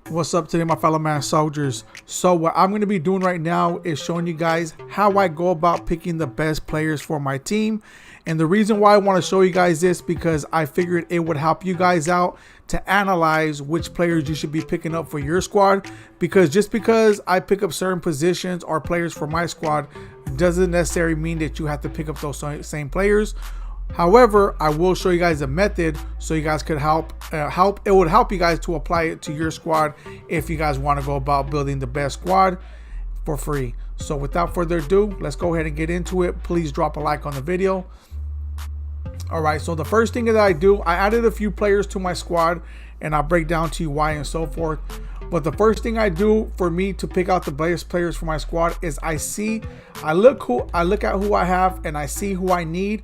What's up today, my fellow man soldiers? So what I'm going to be doing right now is showing you guys how I go about picking the best players for my team. And the reason why I want to show you guys this, because I figured it would help you guys out to analyze which players you should be picking up for your squad. Because just because I pick up certain positions or players for my squad doesn't necessarily mean that you have to pick up those same players. However, I will show you guys a method so you guys could help. It would help you guys to apply it to your squad if you guys want to go about building the best squad for free. So without further ado, let's go ahead and get into it. Please drop a like on the video. All right, so the first thing that I do, I added a few players to my squad, and I'll break down to you why and so forth. But the first thing I do for me to pick out the best players for my squad is I look at who I have and I see who I need,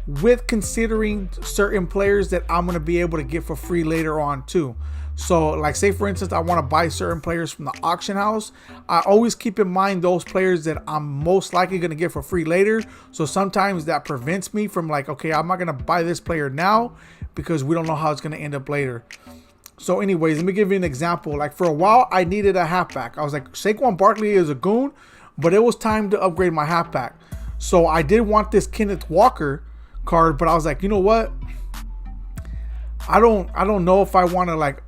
with considering certain players that I'm going to be able to get for free later on too. So like, say for instance, I want to buy certain players from the auction house. I always keep in mind those players that I'm most likely going to get for free later. So sometimes that prevents me from like, okay, I'm not going to buy this player now because we don't know how it's going to end up later. So anyways, let me give you an example. Like for a while, I needed a halfback. I was like, Saquon Barkley is a goon, but it was time to upgrade my halfback. So I did want this Kenneth Walker card, but I was like, you know what, I don't know if I want to, like,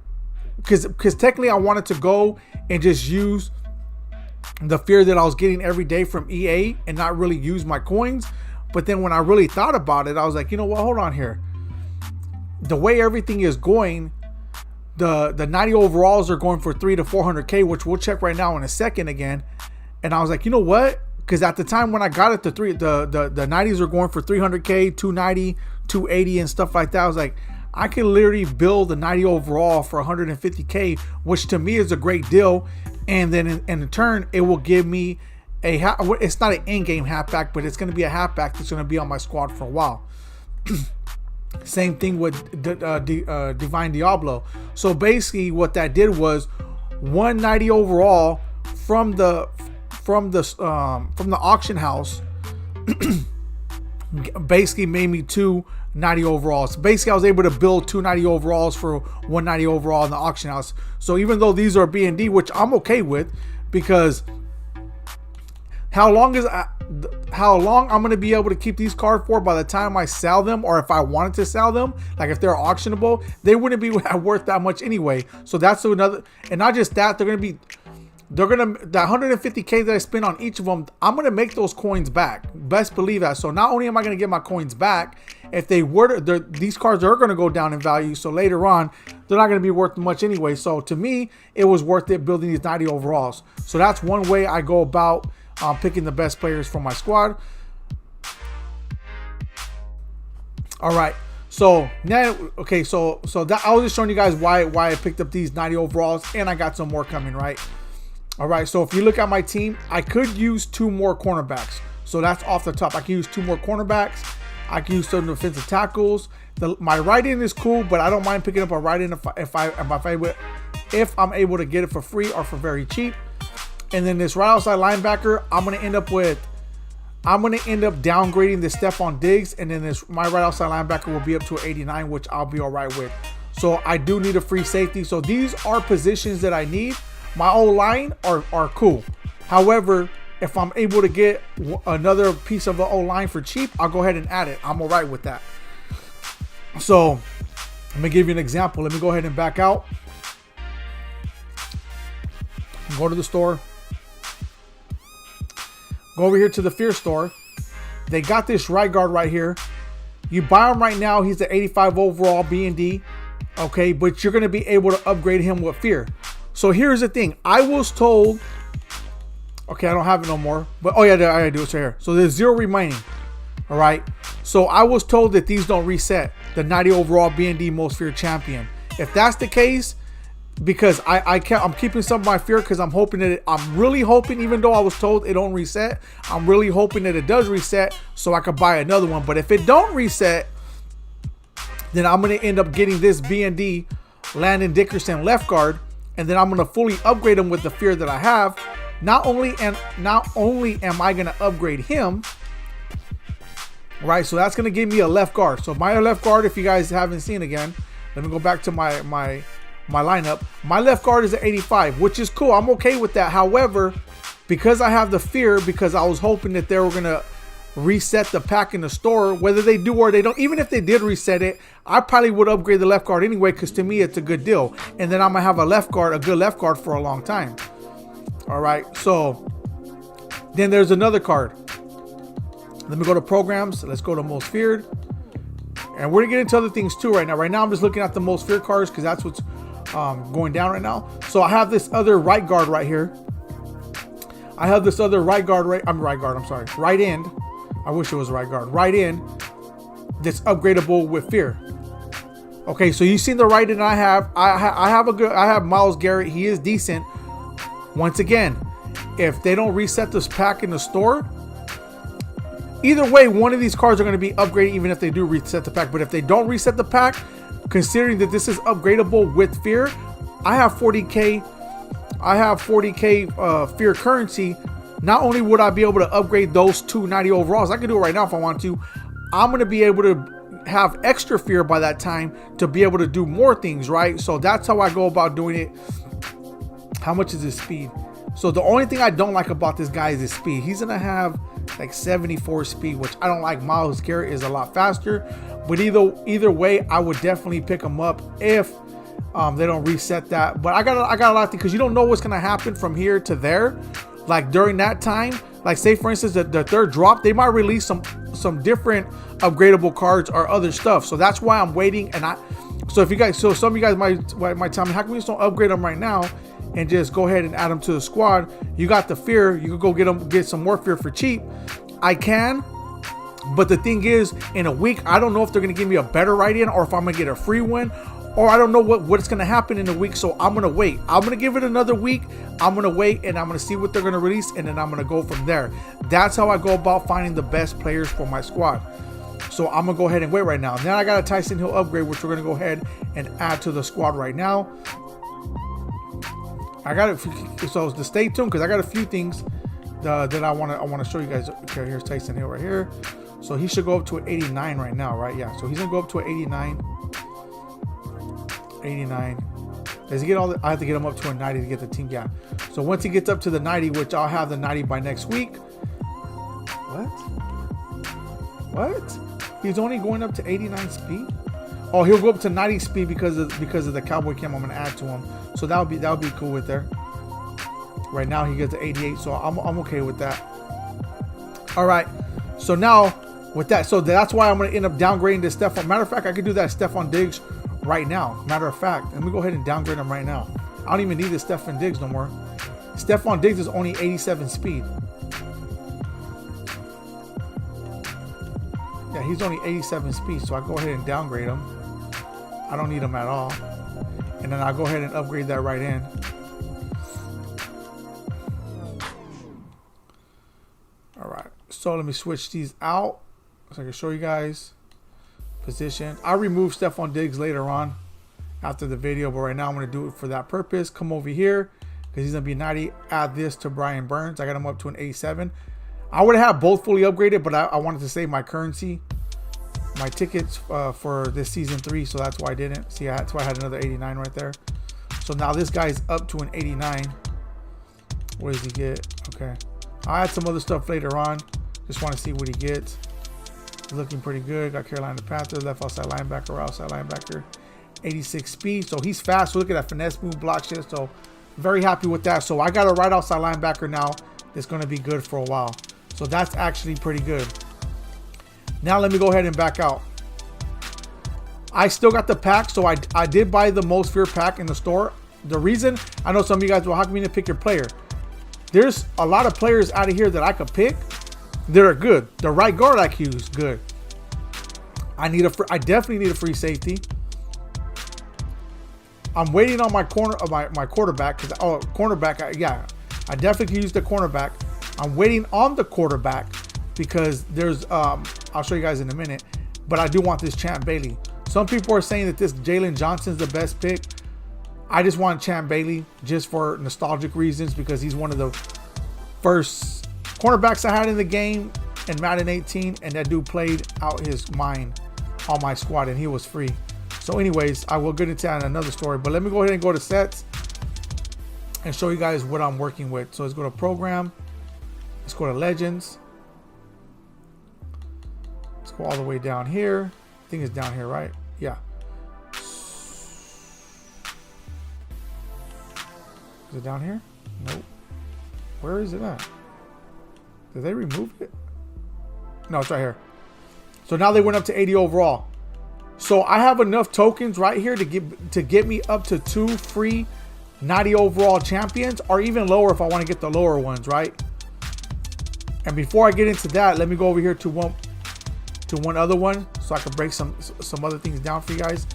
because technically I wanted to go and just use the fear that I was getting every day from EA and not really use my coins. But then when I really thought about it, I was like, you know what, hold on here, the way everything is going, the 90 overalls are going for 300 to 400k, which we'll check right now in a second again. And I was like, you know what, because at the time when I got it, the 90s were going for 300k, 290, 280 and stuff like that. I was like, I could literally build a 90 overall for 150k, which to me is a great deal. And then in turn, it will give me it's not an in-game halfback, but it's going to be a halfback that's going to be on my squad for a while. Same thing with Divine Diablo. So basically what that did was 190 overall from the auction house basically made me 290 overalls. Basically, I was able to build 290 overalls for 190 overall in the auction house. So even though these are B&D, which I'm okay with, because how long I'm going to be able to keep these cards for by the time I sell them, or if I wanted to sell them, like if they're auctionable, they wouldn't be worth that much anyway. So that's another, and not just that, that 150k that I spend on each of them, I'm going to make those coins back. Best believe that. So not only am I going to get my coins back, if they were to, these cards are going to go down in value. So later on, they're not going to be worth much anyway. So to me, it was worth it building these 90 overalls. So that's one way I go about picking the best players for my squad. All right. So now, okay. So that I was just showing you guys why I picked up these 90 overalls, and I got some more coming, right? All right, so if you look at my team, I could use 2 more cornerbacks. So that's off the top. I can use 2 more cornerbacks. I can use some defensive tackles. My right end is cool, but I don't mind picking up a right end if I'm able to get it for free or for very cheap. And then this right outside linebacker, I'm gonna end up downgrading the Stephon Diggs, and then my right outside linebacker will be up to an 89, which I'll be all right with. So I do need a free safety. So these are positions that I need. My O-line are cool. However, if I'm able to get another piece of the O-line for cheap, I'll go ahead and add it. I'm all right with that. So let me give you an example. Let me go ahead and back out. Go to the store. Go over here to the Fear store. They got this right guard right here. You buy him right now. He's the 85 overall B&D. Okay, but you're going to be able to upgrade him with Fear. So here's the thing. I was told, okay, I don't have it no more, but oh yeah, I do. It's right here. So there's 0 remaining. All right. So I was told that these don't reset. The 90 overall B&D most feared champion. If that's the case, because I'm keeping some of my fear, because I'm really hoping, even though I was told it don't reset, I'm really hoping that it does reset so I could buy another one. But if it don't reset, then I'm going to end up getting this B&D Landon Dickerson left guard. And then I'm going to fully upgrade him with the fear that I have. Not only am I going to upgrade him, right? So that's going to give me a left guard. So my left guard, if you guys haven't seen again, let me go back to my my lineup. My left guard is at 85, which is cool. I'm okay with that. However, because I have the fear, because I was hoping that they were going to reset the pack in the store, whether they do or they don't, even if they did reset it, I probably would upgrade the left guard anyway, because to me it's a good deal. And then I'm going to have a good left guard for a long time. All right, so then there's another card. Let me go to programs. Let's go to most feared. And we're going to get into other things too right now. Right now I'm just looking at the most feared cards because that's what's going down right now. So I have this other right guard right here. I have this other right end. I wish it was right guard. Right end that's upgradable with fear. Okay, so you've seen the right end I have. I have Myles Garrett. He is decent. Once again, if they don't reset this pack in the store, either way, one of these cards are going to be upgraded even if they do reset the pack. But if they don't reset the pack, considering that this is upgradable with fear, I have 40k. I have 40k fear currency. Not only would I be able to upgrade those 290 overalls, I can do it right now if I want to. I'm going to be able to have extra fear by that time to be able to do more things, right? So that's how I go about doing it. How much is his speed? So the only thing I don't like about this guy is his speed. He's going to have like 74 speed, which I don't like. Myles Garrett is a lot faster. But either way, I would definitely pick him up if they don't reset that. But I got a lot of things, because you don't know what's going to happen from here to there. Like during that time, like say for instance the third drop, they might release some different upgradable cards or other stuff. So that's why I'm waiting. And some of you guys might tell me, how come we just don't upgrade them right now and just go ahead and add them to the squad? You got the fear, you could go get some more fear for cheap. I can, but the thing is, in a week, I don't know if they're gonna give me a better write-in or if I'm gonna get a free one, or I don't know what's going to happen in a week. So I'm going to wait. I'm going to give it another week. I'm going to wait and I'm going to see what they're going to release. And then I'm going to go from there. That's how I go about finding the best players for my squad. So I'm going to go ahead and wait right now. Now I got a Tyson Hill upgrade, which we're going to go ahead and add to the squad right now. I got it. So to stay tuned, because I got a few things that I want to show you guys. Okay, here's Tyson Hill right here. So he should go up to an 89 right now, right? Yeah. So he's going to go up to an 89. 89. Does he get all I have to get him up to a 90 to get the team gap. So once he gets up to the 90, which I'll have the 90 by next week. What? He's only going up to 89 speed? Oh, he'll go up to 90 speed because of the cowboy cam I'm gonna add to him. So that would be cool with there. Right now he gets to 88, so I'm okay with that. All right. So now with that, so that's why I'm gonna end up downgrading this Stephon. Matter of fact, I could do that Stephon Diggs right now. Matter of fact, let me go ahead and downgrade him right now. I don't even need this Stephon Diggs no more. Stephon Diggs is only 87 speed. Yeah, he's only 87 speed, so I go ahead and downgrade him. I don't need him at all. And then I'll go ahead and upgrade that right in. All right, so let me switch these out so I can show you guys. Position. I'll remove Stephon Diggs later on after the video, but right now I'm going to do it for that purpose. Come over here because he's going to be 90. Add this to Brian Burns. I got him up to an 87. I would have both fully upgraded, but I wanted to save my currency, my tickets for this season 3, so that's why I didn't. See, that's why I had another 89 right there. So now this guy's up to an 89. What does he get? Okay. I'll add some other stuff later on. Just want to see what he gets. Looking pretty good. Got Carolina Panthers, left outside linebacker, 86 speed. So he's fast. So look at that finesse move, block shit. So very happy with that. So I got a right outside linebacker now that's going to be good for a while. So that's actually pretty good. Now let me go ahead and back out. I still got the pack. So I did buy the most fear pack in the store. The reason, I know some of you guys, well, how come you didn't pick your player? There's a lot of players out of here that I could pick that are good. The right guard IQ is good. I definitely need a free safety. I'm waiting on my quarterback because cornerback. Yeah, I definitely can use the cornerback. I'm waiting on the quarterback because there's I'll show you guys in a minute. But I do want this Champ Bailey. Some people are saying that this Jalen Johnson's the best pick. I just want Champ Bailey just for nostalgic reasons because he's one of the first cornerbacks I had in the game in Madden 18, and that dude played out his mind on my squad and he was free. So anyways, I will get into that in another story, but let me go ahead and go to sets and show you guys what I'm working with. So let's go to program. Let's go to legends. Let's go all the way down here. I think it's down here, right? Yeah. Is it down here? Nope. Where is it at? Did they remove it? No, it's right here. So now they went up to 80 overall. So I have enough tokens right here to get me up to 2 free 90 overall champions, or even lower if I want to get the lower ones, right? And before I get into that, let me go over here to one other one so I can break some other things down for you guys.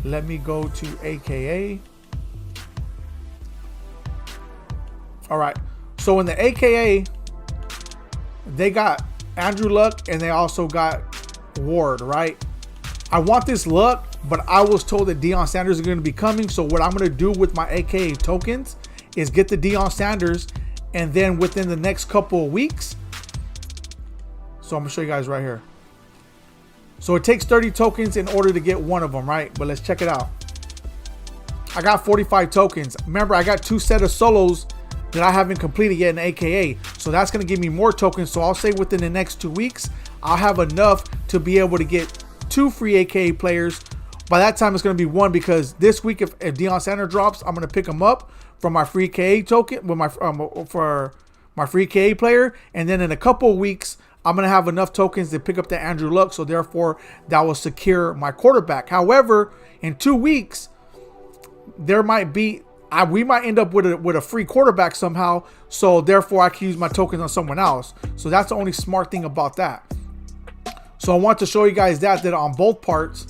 Let me go to AKA. All right. So in the AKA, they got Andrew Luck and they also got Ward, right? I want this Luck, but I was told that Deion Sanders is going to be coming. So what I'm going to do with my AKA tokens is get the Deion Sanders, and then within the next couple of weeks. So I'm going to show you guys right here. So it takes 30 tokens in order to get one of them, right? But let's check it out. I got 45 tokens. Remember, I got 2 sets of solos that I haven't completed yet in AKA. So that's going to give me more tokens. So I'll say within the next 2 weeks, I'll have enough to be able to get 2 free AKA players. By that time, it's going to be 1, because this week, if Deion Sanders drops, I'm going to pick him up from my free KA token with my for my free KA player. And then in a couple of weeks, I'm going to have enough tokens to pick up the Andrew Luck. So therefore, that will secure my quarterback. However, in 2 weeks, there might be we might end up with a free quarterback somehow. So therefore, I can use my tokens on someone else. So that's the only smart thing about that. So I want to show you guys that on both parts.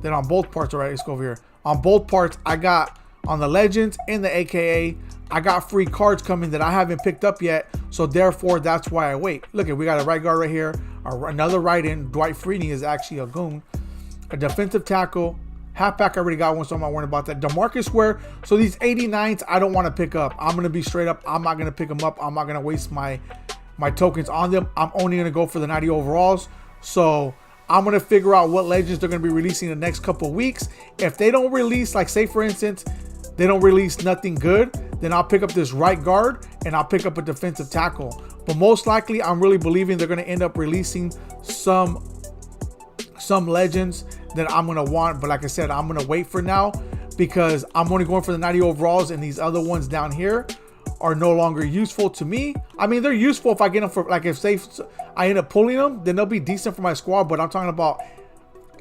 All right, let's go over here. On both parts, I got on the Legends and the AKA, I got free cards coming that I haven't picked up yet. So therefore, that's why I wait. Look, we got a right guard right here. Another right end. Dwight Freeney is actually a goon. A defensive tackle. Halfback, I already got one, so I'm not worried about that. DeMarcus Ware. So these 89s, I don't want to pick up. I'm going to be straight up. I'm not going to pick them up. I'm not going to waste my tokens on them. I'm only going to go for the 90 overalls. So I'm going to figure out what legends they're going to be releasing in the next couple of weeks. If they don't release, like say for instance, they don't release nothing good, then I'll pick up this right guard and I'll pick up a defensive tackle. But most likely, I'm really believing they're going to end up releasing some legends that I'm going to want. But like I said, I'm going to wait for now because I'm only going for the 90 overalls, and these other ones down here are no longer useful to me. I mean, they're useful if I get them for, like, if I end up pulling them, then they'll be decent for my squad. But I'm talking about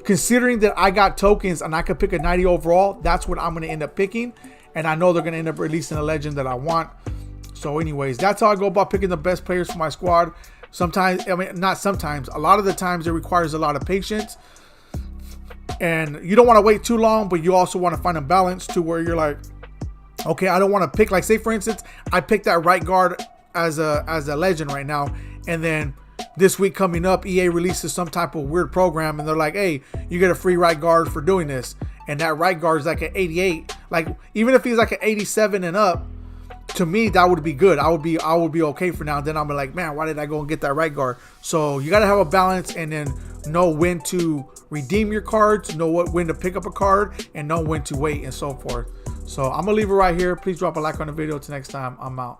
considering that I got tokens and I could pick a 90 overall, that's what I'm going to end up picking. And I know they're going to end up releasing a legend that I want. So anyways, that's how I go about picking the best players for my squad. Sometimes, I mean, not sometimes, a lot of the times it requires a lot of patience. And you don't want to wait too long, but you also want to find a balance to where you're like, okay, I don't want to pick, like say for instance, I picked that right guard as a legend right now. And then this week coming up, EA releases some type of weird program and they're like, hey, you get a free right guard for doing this. And that right guard is like an 88. Like, even if he's like an 87 and up, to me, that would be good. I would be okay for now. And then I'm like, man, why did I go and get that right guard? So you got to have a balance and then know when to redeem your cards, know when to pick up a card, and know when to wait and so forth. So I'm going to leave it right here. Please drop a like on the video. Till next time, I'm out.